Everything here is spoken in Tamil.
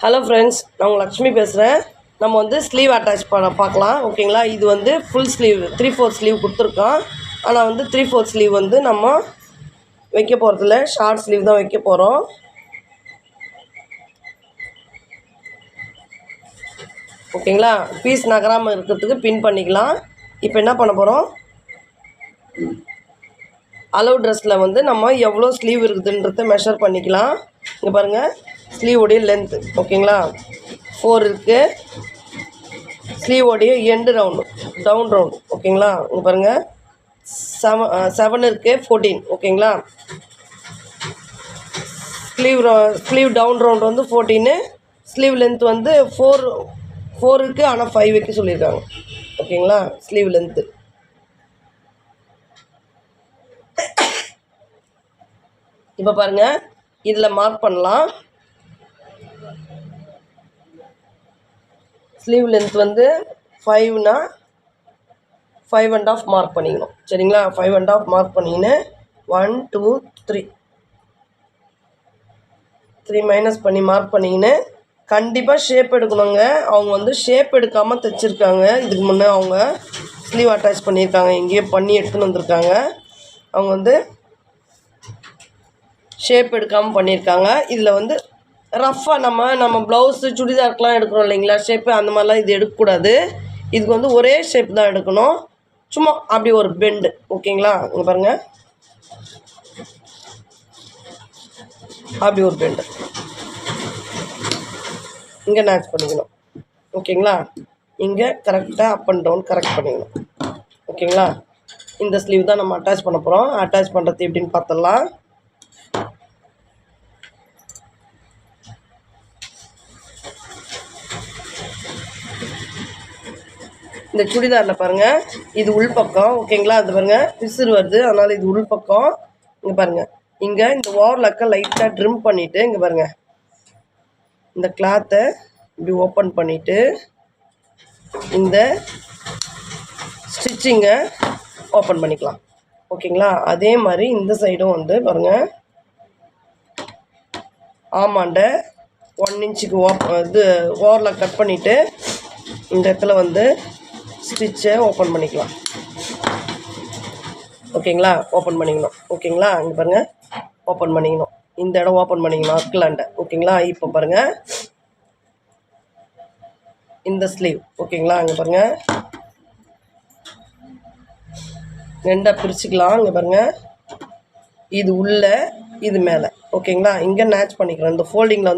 ஹலோ ஃப்ரெண்ட்ஸ், நான் உங்கள் லக்ஷ்மி பேசுகிறேன். நம்ம வந்து ஸ்லீவ் அட்டாச் பண்ண பார்க்கலாம். ஓகேங்களா? இது வந்து ஃபுல் ஸ்லீவ் 3/4 ஸ்லீவ் கொடுத்துருக்கோம். ஆனால் வந்து 3/4 ஸ்லீவ் வந்து நம்ம வைக்க போகிறதில்ல, ஷார்ட் ஸ்லீவ் தான் வைக்க போகிறோம். ஓகேங்களா? பீஸ் நகராமல் இருக்கிறதுக்கு பின் பண்ணிக்கலாம். இப்போ என்ன பண்ண போகிறோம், அளவு ட்ரெஸ்ஸில் வந்து நம்ம எவ்வளோ ஸ்லீவ் இருக்குதுன்றத மெஷர் பண்ணிக்கலாம். இங்கே பாருங்கள், ஸ்லீவோடைய லென்த்து ஓகேங்களா 4 இருக்குது. ஸ்லீவோடைய எண்டு ரவுண்டு டவுன் ரவுண்டு ஓகேங்களா. இங்கே பாருங்கள் 7 இருக்குது, 14 ஓகேங்களா. ஸ்லீவ் டவுன் ரவுண்டு வந்து 14. ஸ்லீவ் லென்த் வந்து 4 இருக்குது, ஆனால் 5 வைக்க சொல்லியிருக்காங்க. ஓகேங்களா, ஸ்லீவ் லென்த்து. இப்போ பாருங்கள், இதில் மார்க் பண்ணலாம். ஸ்லீவ் லென்த் வந்து 5னா 5.5 மார்க் பண்ணிக்கணும். சரிங்களா, 5.5 மார்க் பண்ணிக்கின்னு 1 2 3 மைனஸ் பண்ணி மார்க் பண்ணிக்கின்னு கண்டிப்பாக ஷேப் எடுக்கணுங்க. அவங்க வந்து ஷேப் எடுக்காமல் தைச்சிருக்காங்க. இதுக்கு முன்னே அவங்க ஸ்லீவ் அட்டாச் பண்ணியிருக்காங்க, எங்கேயோ பண்ணி எடுத்துன்னு வந்திருக்காங்க. அவங்க வந்து ஷேப் எடுக்காமல் பண்ணியிருக்காங்க. இதில் வந்து ரஃப்பாக நம்ம ப்ளவுஸு சுடிதாருக்கெலாம் எடுக்கிறோம் இல்லைங்களா, ஷேப்பு அந்த மாதிரிலாம் இது எடுக்கக்கூடாது. இதுக்கு வந்து ஒரே ஷேப் தான் எடுக்கணும். சும்மா அப்படி ஒரு பெண்டு ஓகேங்களா. இங்கே பாருங்கள், அப்படி ஒரு பெண்டு இங்கே மேட்ச் பண்ணிக்கணும். ஓகேங்களா, இங்கே கரெக்டாக அப் அண்ட் டவுன் கரெக்ட் பண்ணிக்கணும். ஓகேங்களா, இந்த ஸ்லீவ் தான் நம்ம அட்டாச் பண்ண போகிறோம். அட்டாச் பண்ணுறது எப்படின்னு பார்த்துடலாம். இந்த சுடிதாரில் பாருங்கள், இது உள்பக்கம் ஓகேங்களா. அது பாருங்கள் பிசுறு வருது, அதனால் இது உள்பக்கம். இங்கே பாருங்கள், இங்கே இந்த ஓவர்லாக்கை லைட்டாக ட்ரிம் பண்ணிவிட்டு இங்கே பாருங்கள், இந்த கிளாத்தை இப்படி ஓப்பன் பண்ணிவிட்டு இந்த ஸ்டிச்சிங்கை ஓப்பன் பண்ணிக்கலாம். ஓகேங்களா, அதே மாதிரி இந்த சைடும் வந்து பாருங்கள், ஆமாண்ட 1 இன்ச்சுக்கு இது ஓவர்லாக் கட் பண்ணிவிட்டு இந்த இடத்துல வந்து ஸ்டிச்சை ஓப்பன் பண்ணிக்கலாம். ஓகேங்களா, ஓப்பன் பண்ணிக்கணும். ஓகேங்களா, இங்கே பாருங்கள், ஓப்பன் பண்ணிக்கணும். இந்த இடம் ஓப்பன் பண்ணிக்கணும் அக்கலாண்ட. ஓகேங்களா, இப்போ பாருங்கள் இந்த ஸ்லீவ் ஓகேங்களா. இங்கே பாருங்கள், ரெண்டாக பிரிச்சுக்கலாம். இங்கே பாருங்கள், இது உள்ளே இது மேலே ஓகேங்களா. இங்கே மேட்ச் பண்ணிக்கிறோம். இந்த ஃபோல்டிங்கில் வந்து